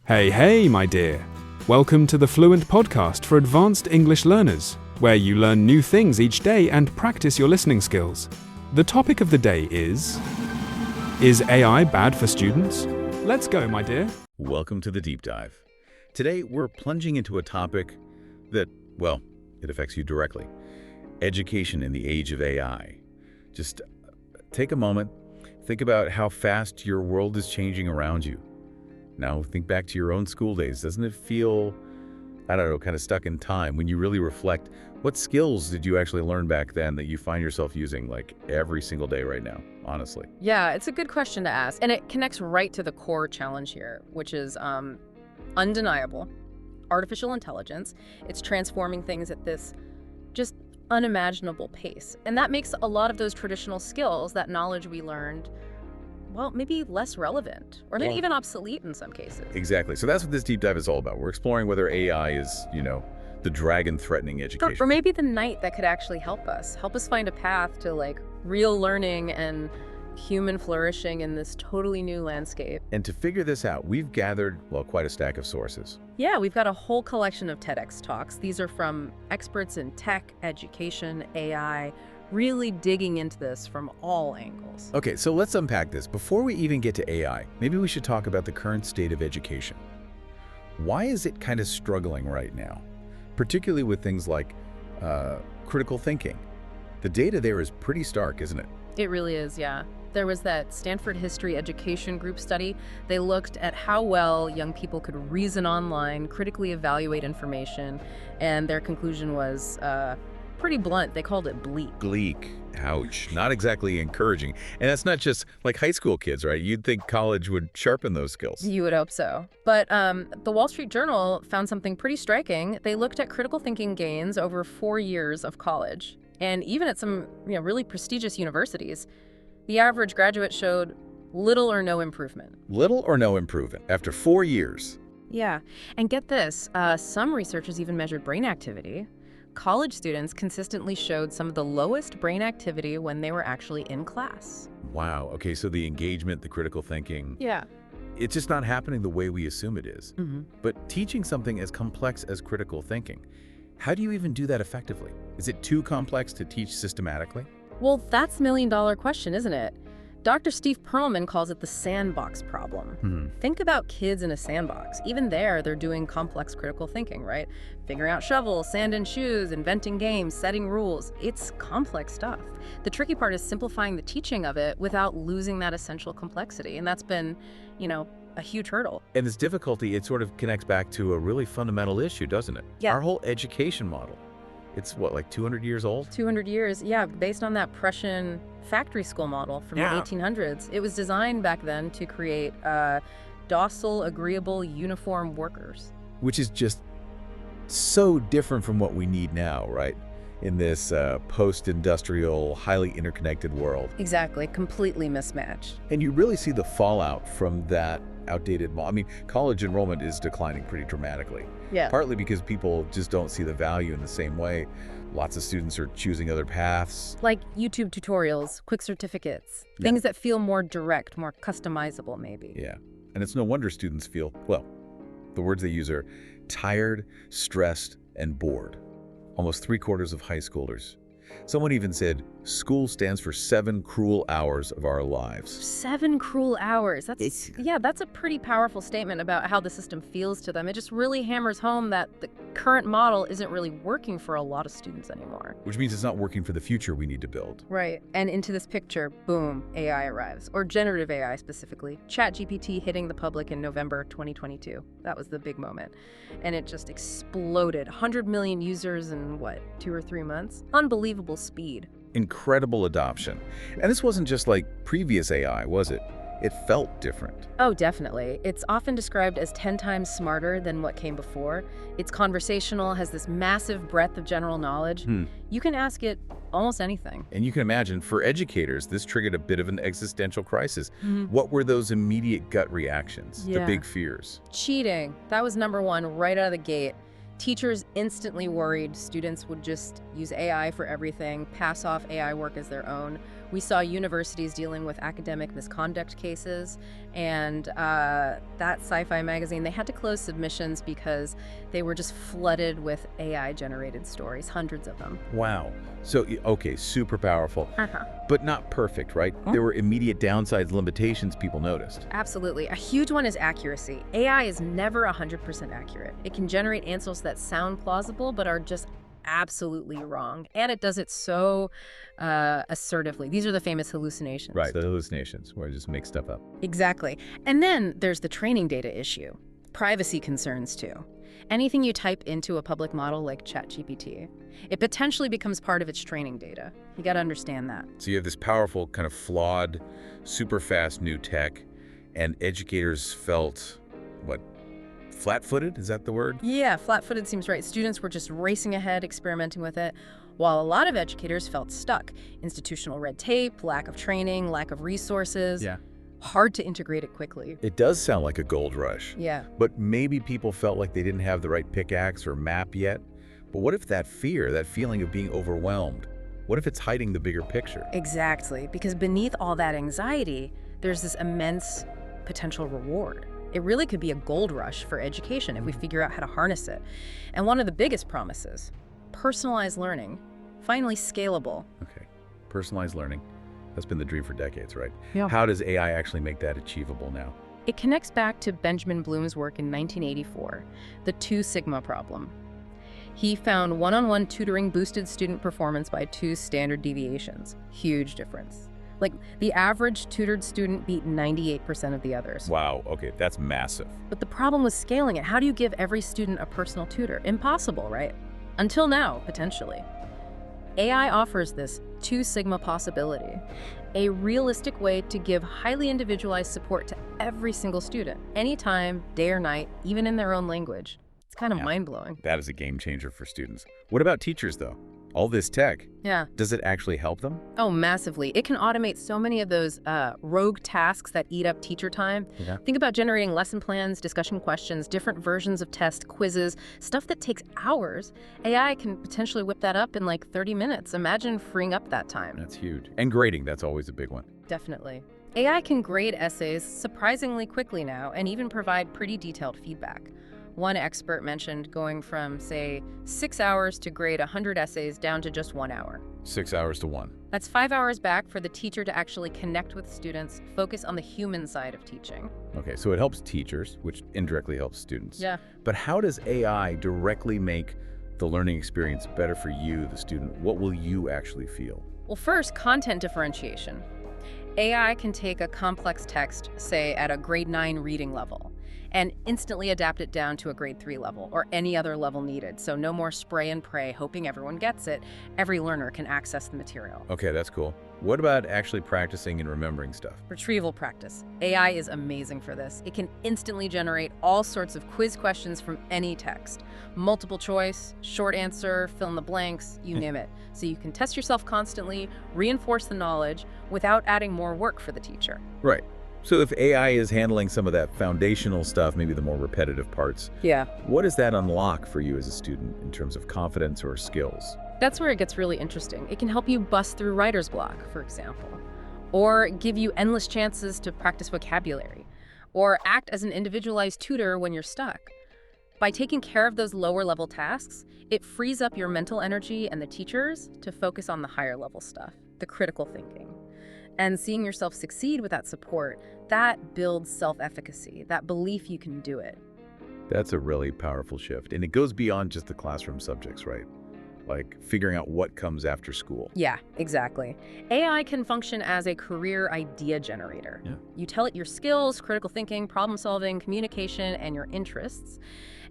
Hey, my dear. Welcome to the Fluent podcast for advanced English learners, where you learn new things each day and practice your listening skills. The topic of the day is AI bad for students? Let's go, my dear. Welcome to the deep dive. Today, we're plunging into a topic that, well, it affects you directly. Education in the age of AI. Just take a moment, think about how fast your world is changing around you. Now, think back to your own school days. Doesn't it feel, kind of stuck in time when you really reflect? What skills did you actually learn back then that you find yourself using like every single day right now, honestly? Yeah, it's a good question to ask. And it connects right to the core challenge here, which is undeniable. Artificial intelligence. It's transforming things at this just unimaginable pace. And that makes a lot of those traditional skills, that knowledge we learned, well, maybe less relevant or maybe even obsolete in some cases. Exactly. So that's what this deep dive is all about. We're exploring whether AI is, the dragon threatening education. Or maybe the knight that could actually help us find a path to like real learning and human flourishing in this totally new landscape. And to figure this out, we've gathered, quite a stack of sources. Yeah, we've got a whole collection of TEDx talks. These are from experts in tech, education, AI, really digging into this from all angles. Okay, so let's unpack this. Before we even get to AI, maybe we should talk about the current state of education. Why is it kind of struggling right now? Particularly with things like critical thinking. The data there is pretty stark, isn't it? It really is, yeah. There was that Stanford History Education Group study. They looked at how well young people could reason online, critically evaluate information, and their conclusion was pretty blunt. They called it bleak. Bleak. Ouch. Not exactly encouraging. And that's not just like high school kids, right? You'd think college would sharpen those skills. You would hope so. But the Wall Street Journal found something pretty striking. They looked at critical thinking gains over 4 years of college. And even at some really prestigious universities, the average graduate showed little or no improvement. Little or no improvement after 4 years. Yeah. And get this, some researchers even measured brain activity. College students consistently showed some of the lowest brain activity when they were actually in class. Wow. Okay, so the engagement, the critical thinking. Yeah. It's just not happening the way we assume it is. Mm-hmm. But teaching something as complex as critical thinking, how do you even do that effectively? Is it too complex to teach systematically? Well, that's the million-dollar question, isn't it? Dr. Steve Perlman calls it the sandbox problem. Think about kids in a sandbox. Even there, they're doing complex critical thinking, right? Figuring out shovels, sand and shoes, inventing games, setting rules. It's complex stuff. The tricky part is simplifying the teaching of it without losing that essential complexity. And that's been, a huge hurdle. And this difficulty, it sort of connects back to a really fundamental issue, doesn't it? Yeah. Our whole education model. It's like 200 years old? 200 years, yeah, based on that Prussian factory school model from the 1800s. It was designed back then to create docile, agreeable, uniform workers. Which is just so different from what we need now, right? In this post-industrial, highly interconnected world. Exactly, completely mismatched. And you really see the fallout from that outdated model. I mean, college enrollment is declining pretty dramatically. Yeah. Partly because people just don't see the value in the same way. Lots of students are choosing other paths. Like YouTube tutorials, quick certificates, things that feel more direct, more customizable maybe. Yeah. And it's no wonder students feel, the words they use are tired, stressed, and bored. Almost 3/4 of high schoolers. Someone even said, school stands for 7 cruel hours of our lives. 7 cruel hours. That's a pretty powerful statement about how the system feels to them. It just really hammers home that the current model isn't really working for a lot of students anymore. Which means it's not working for the future we need to build. Right. And into this picture, boom, AI arrives. Or generative AI specifically. ChatGPT hitting the public in November 2022. That was the big moment. And it just exploded. 100 million users in, 2 or 3 months? Unbelievable speed. Incredible adoption. And this wasn't just like previous AI, was it? It felt different. Oh, definitely. It's often described as 10 times smarter than what came before. It's conversational, has this massive breadth of general knowledge. You can ask it almost anything. And you can imagine, for educators, this triggered a bit of an existential crisis. What were those immediate gut reactions, the big fears? Cheating. That was number one right out of the gate. Teachers instantly worried students would just use AI for everything, pass off AI work as their own. We saw universities dealing with academic misconduct cases, and that sci-fi magazine, they had to close submissions because they were just flooded with AI-generated stories, hundreds of them. Wow. So, okay, super powerful, but not perfect, right? There were immediate downsides, limitations people noticed. Absolutely. A huge one is accuracy. AI is never 100% accurate. It can generate answers that sound plausible but are just absolutely wrong. And it does it so assertively. These are the famous hallucinations. Right, the hallucinations, where it just makes stuff up. Exactly. And then there's the training data issue. Privacy concerns, too. Anything you type into a public model like ChatGPT, it potentially becomes part of its training data. You got to understand that. So you have this powerful, kind of flawed, super fast new tech, and educators felt, what, flat-footed? Is that the word? Yeah, flat-footed seems right. Students were just racing ahead, experimenting with it, while a lot of educators felt stuck. Institutional red tape, lack of training, lack of resources. Yeah. Hard to integrate it quickly. It does sound like a gold rush. Yeah. But maybe people felt like they didn't have the right pickaxe or map yet. But what if that fear, that feeling of being overwhelmed, what if it's hiding the bigger picture? Exactly, because beneath all that anxiety, there's this immense potential reward. It really could be a gold rush for education if we figure out how to harness it. And one of the biggest promises, personalized learning, finally scalable. Okay, personalized learning. That's been the dream for decades, right? Yeah. How does AI actually make that achievable now? It connects back to Benjamin Bloom's work in 1984, the 2 sigma problem. He found one-on-one tutoring boosted student performance by 2 standard deviations. Huge difference. Like, the average tutored student beat 98% of the others. Wow, okay, that's massive. But the problem was scaling it. How do you give every student a personal tutor? Impossible, right? Until now, potentially. AI offers this 2 sigma possibility, a realistic way to give highly individualized support to every single student, anytime, day or night, even in their own language. It's kind of mind-blowing. That is a game changer for students. What about teachers, though? All this tech, Yeah. does it actually help them? Oh, massively. It can automate so many of those rogue tasks that eat up teacher time. Yeah. Think about generating lesson plans, discussion questions, different versions of test, quizzes, stuff that takes hours. AI can potentially whip that up in like 30 minutes. Imagine freeing up that time. That's huge. And grading, that's always a big one. Definitely. AI can grade essays surprisingly quickly now and even provide pretty detailed feedback. One expert mentioned going from, say, 6 hours to grade 100 essays down to just 1 hour. 6 hours to 1. That's 5 hours back for the teacher to actually connect with students, focus on the human side of teaching. Okay, so it helps teachers, which indirectly helps students. Yeah. But how does AI directly make the learning experience better for you, the student? What will you actually feel? Well, first, content differentiation. AI can take a complex text, say at a grade 9 reading level, and instantly adapt it down to a grade 3 level or any other level needed. So no more spray and pray, hoping everyone gets it. Every learner can access the material. Okay, that's cool. What about actually practicing and remembering stuff? Retrieval practice. AI is amazing for this. It can instantly generate all sorts of quiz questions from any text. Multiple choice, short answer, fill in the blanks, you name it. So you can test yourself constantly, reinforce the knowledge without adding more work for the teacher. Right. So if AI is handling some of that foundational stuff, maybe the more repetitive parts, Yeah. what does that unlock for you as a student in terms of confidence or skills? That's where it gets really interesting. It can help you bust through writer's block, for example, or give you endless chances to practice vocabulary, or act as an individualized tutor when you're stuck. By taking care of those lower level tasks, it frees up your mental energy and the teachers to focus on the higher level stuff, the critical thinking. And seeing yourself succeed with that support, that builds self-efficacy, that belief you can do it. That's a really powerful shift. And it goes beyond just the classroom subjects, right? Like figuring out what comes after school. Yeah, exactly. AI can function as a career idea generator. Yeah. You tell it your skills, critical thinking, problem solving, communication, and your interests.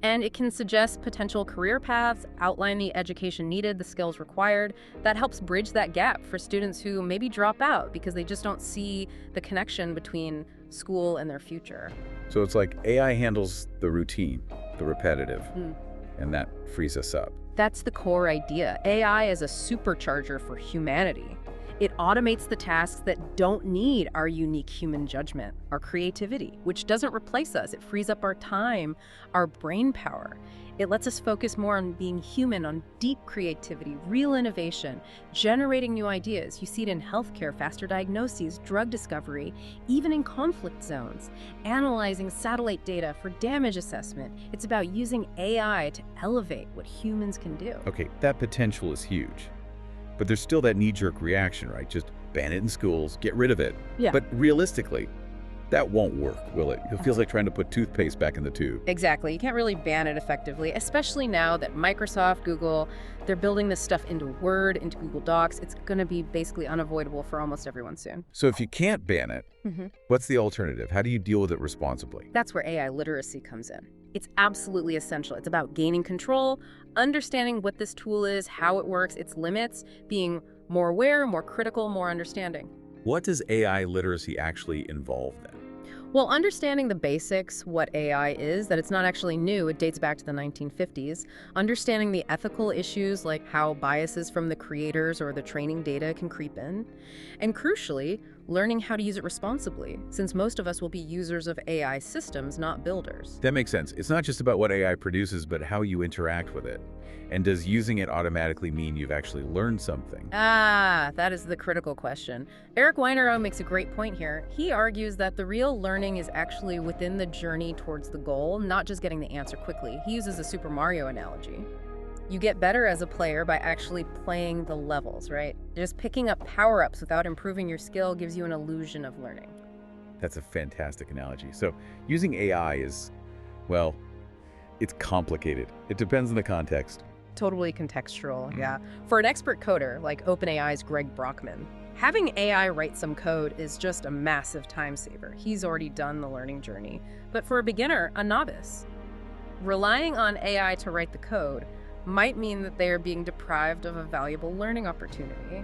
And it can suggest potential career paths, outline the education needed, the skills required. That helps bridge that gap for students who maybe drop out because they just don't see the connection between school and their future. So it's like AI handles the routine, the repetitive, and that frees us up. That's the core idea. AI is a supercharger for humanity. It automates the tasks that don't need our unique human judgment, our creativity, which doesn't replace us. It frees up our time, our brain power. It lets us focus more on being human, on deep creativity, real innovation, generating new ideas. You see it in healthcare, faster diagnoses, drug discovery, even in conflict zones, analyzing satellite data for damage assessment. It's about using AI to elevate what humans can do. Okay, that potential is huge. But there's still that knee-jerk reaction, right? Just ban it in schools, get rid of it. Yeah. But realistically, that won't work, will it? It feels like trying to put toothpaste back in the tube. Exactly. You can't really ban it effectively, especially now that Microsoft, Google, they're building this stuff into Word, into Google Docs. It's going to be basically unavoidable for almost everyone soon. So if you can't ban it, what's the alternative? How do you deal with it responsibly? That's where AI literacy comes in. It's absolutely essential. It's about gaining control, understanding what this tool is, how it works, its limits, being more aware, more critical, more understanding. What does AI literacy actually involve then? Well, understanding the basics, what AI is, that it's not actually new, it dates back to the 1950s, understanding the ethical issues like how biases from the creators or the training data can creep in, and crucially, learning how to use it responsibly, since most of us will be users of AI systems, not builders. That makes sense. It's not just about what AI produces, but how you interact with it. And does using it automatically mean you've actually learned something? That is the critical question. Eric Weinerow makes a great point here. He argues that the real learning is actually within the journey towards the goal, not just getting the answer quickly. He uses a Super Mario analogy. You get better as a player by actually playing the levels, right? Just picking up power-ups without improving your skill gives you an illusion of learning. That's a fantastic analogy. So using AI is, well, it's complicated. It depends on the context. Totally contextual, yeah. For an expert coder like OpenAI's Greg Brockman, having AI write some code is just a massive time saver. He's already done the learning journey. But for a beginner, a novice, relying on AI to write the code might mean that they are being deprived of a valuable learning opportunity.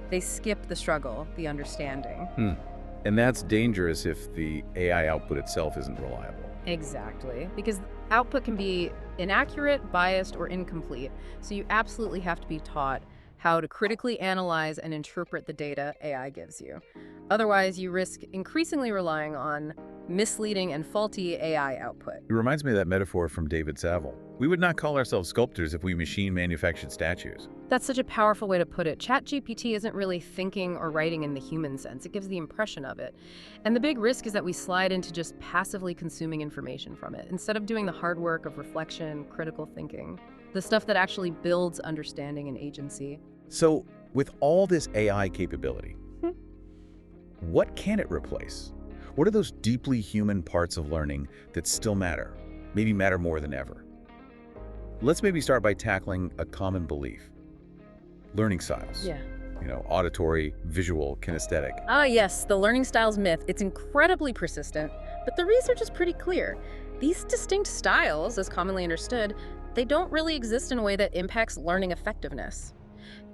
They skip the struggle, the understanding. And that's dangerous if the AI output itself isn't reliable. Exactly, because output can be inaccurate, biased, or incomplete. So you absolutely have to be taught how to critically analyze and interpret the data AI gives you. Otherwise, you risk increasingly relying on misleading and faulty AI output. It reminds me of that metaphor from David Saville. We would not call ourselves sculptors if we machine-manufactured statues. That's such a powerful way to put it. ChatGPT isn't really thinking or writing in the human sense. It gives the impression of it. And the big risk is that we slide into just passively consuming information from it, instead of doing the hard work of reflection, critical thinking, the stuff that actually builds understanding and agency. So, with all this AI capability, what can it replace? What are those deeply human parts of learning that still matter, maybe matter more than ever? Let's maybe start by tackling a common belief. Learning styles. Yeah. Auditory, visual, kinesthetic. Yes, the learning styles myth. It's incredibly persistent, but the research is pretty clear. These distinct styles, as commonly understood, they don't really exist in a way that impacts learning effectiveness.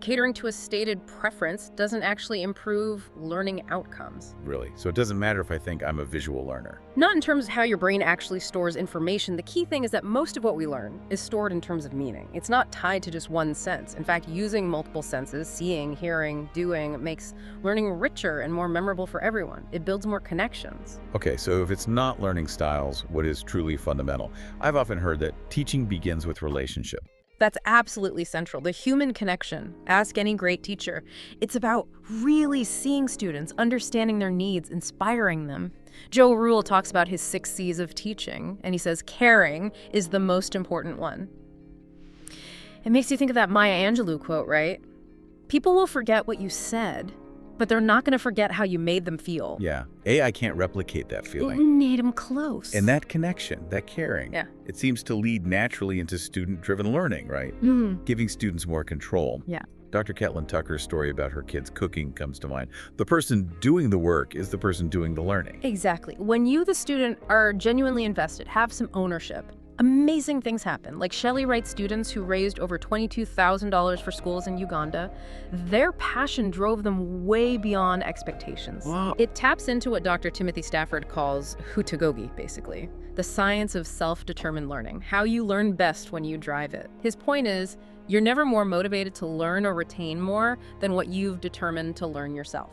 Catering to a stated preference doesn't actually improve learning outcomes. Really? So it doesn't matter if I think I'm a visual learner. Not in terms of how your brain actually stores information. The key thing is that most of what we learn is stored in terms of meaning. It's not tied to just one sense. In fact, using multiple senses, seeing, hearing, doing, makes learning richer and more memorable for everyone. It builds more connections. Okay, so if it's not learning styles, what is truly fundamental? I've often heard that teaching begins with relationship. That's absolutely central. The human connection. Ask any great teacher. It's about really seeing students, understanding their needs, inspiring them. Joe Rule talks about his 6 C's of teaching, and he says caring is the most important one. It makes you think of that Maya Angelou quote, right? People will forget what you said, but they're not going to forget how you made them feel. Yeah, AI can't replicate that feeling. You need them close. And that connection, that caring, Yeah. it seems to lead naturally into student-driven learning, right? Giving students more control. Yeah. Dr. Caitlin Tucker's story about her kids cooking comes to mind. The person doing the work is the person doing the learning. Exactly. When you, the student, are genuinely invested, have some ownership, Amazing things happen, like Shelley Wright students who raised over $22,000 for schools in Uganda. Their passion drove them way beyond expectations. Wow. It taps into what Dr. Timothy Stafford calls hutagogi, basically, the science of self-determined learning, how you learn best when you drive it. His point is, you're never more motivated to learn or retain more than what you've determined to learn yourself.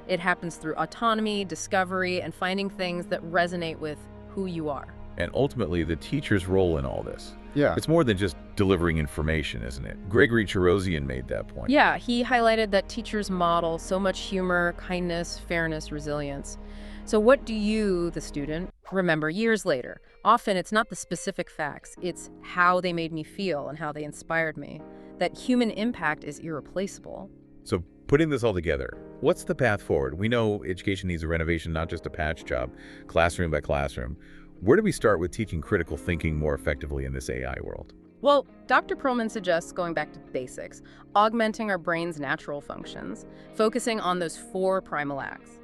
It happens through autonomy, discovery, and finding things that resonate with who you are. And ultimately, the teacher's role in all this. Yeah. It's more than just delivering information, isn't it? Gregory Cherosian made that point. Yeah, he highlighted that teachers model so much humor, kindness, fairness, resilience. So what do you, the student, remember years later? Often it's not the specific facts, it's how they made me feel and how they inspired me. That human impact is irreplaceable. So putting this all together, what's the path forward? We know education needs a renovation, not just a patch job, classroom by classroom. Where do we start with teaching critical thinking more effectively in this AI world? Well, Dr. Perlman suggests going back to basics, augmenting our brain's natural functions, focusing on those 4 primal acts.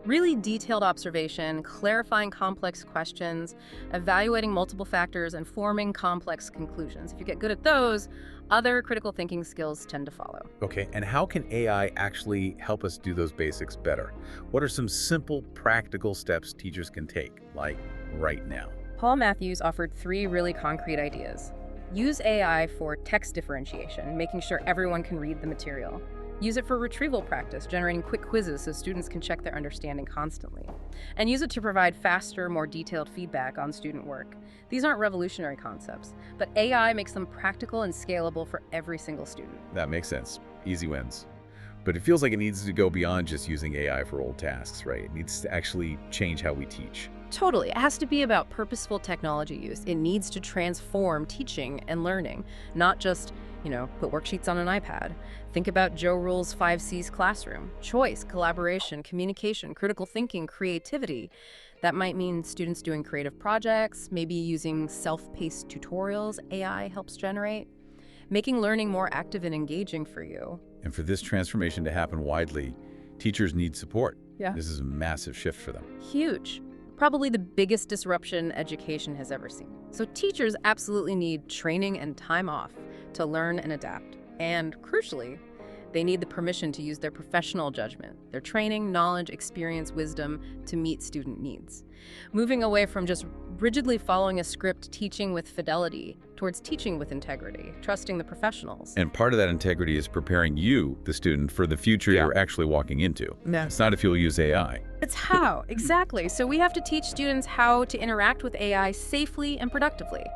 Really detailed observation, clarifying complex questions, evaluating multiple factors, and forming complex conclusions. If you get good at those, other critical thinking skills tend to follow. Okay, and how can AI actually help us do those basics better? What are some simple, practical steps teachers can take, like right now? Paul Matthews offered 3 really concrete ideas. Use AI for text differentiation, making sure everyone can read the material. Use it for retrieval practice, generating quick quizzes so students can check their understanding constantly. And use it to provide faster, more detailed feedback on student work. These aren't revolutionary concepts, but AI makes them practical and scalable for every single student. That makes sense. Easy wins. But it feels like it needs to go beyond just using AI for old tasks, right? It needs to actually change how we teach. Totally. It has to be about purposeful technology use. It needs to transform teaching and learning, not just, put worksheets on an iPad. Think about Joe Rule's 5 C's classroom: choice, collaboration, communication, critical thinking, creativity. That might mean students doing creative projects, maybe using self-paced tutorials AI helps generate, making learning more active and engaging for you. And for this transformation to happen widely, teachers need support. Yeah. This is a massive shift for them. Huge. Probably the biggest disruption education has ever seen. So teachers absolutely need training and time off to learn and adapt. And crucially, they need the permission to use their professional judgment, their training, knowledge, experience, wisdom to meet student needs. Moving away from just rigidly following a script, teaching with fidelity, towards teaching with integrity, trusting the professionals. And part of that integrity is preparing you, the student, for the future you're actually walking into. It's not if you'll use AI. It's how, exactly. So we have to teach students how to interact with AI safely and productively.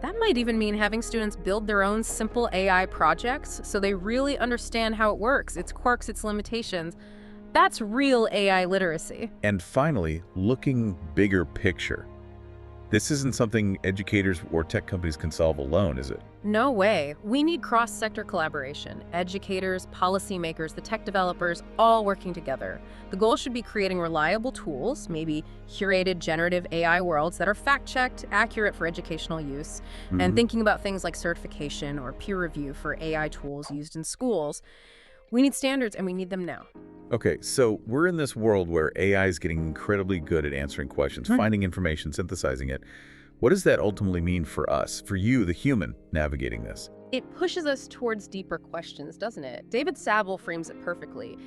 That might even mean having students build their own simple AI projects so they really understand how it works, its quirks, its limitations. That's real AI literacy. And finally, looking bigger picture. This isn't something educators or tech companies can solve alone, is it? No way. We need cross-sector collaboration. Educators, policymakers, the tech developers, all working together. The goal should be creating reliable tools, maybe curated generative AI worlds that are fact-checked, accurate for educational use, and thinking about things like certification or peer review for AI tools used in schools. We need standards, and we need them now. Okay, so we're in this world where AI is getting incredibly good at answering questions, finding information, synthesizing it. What does that ultimately mean for us, for you, the human, navigating this? It pushes us towards deeper questions, doesn't it? David Sabel frames it perfectly.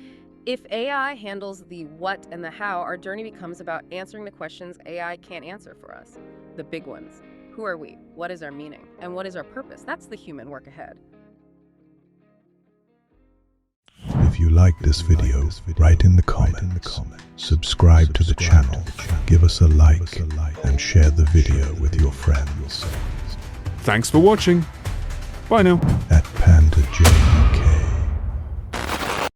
If AI handles the what and the how, our journey becomes about answering the questions AI can't answer for us. The big ones. Who are we? What is our meaning? And what is our purpose? That's the human work ahead. If you like this video, write in the comments, subscribe to the channel, give us a like, and share the video with your friends. Thanks for watching. Bye now. @PandaJUK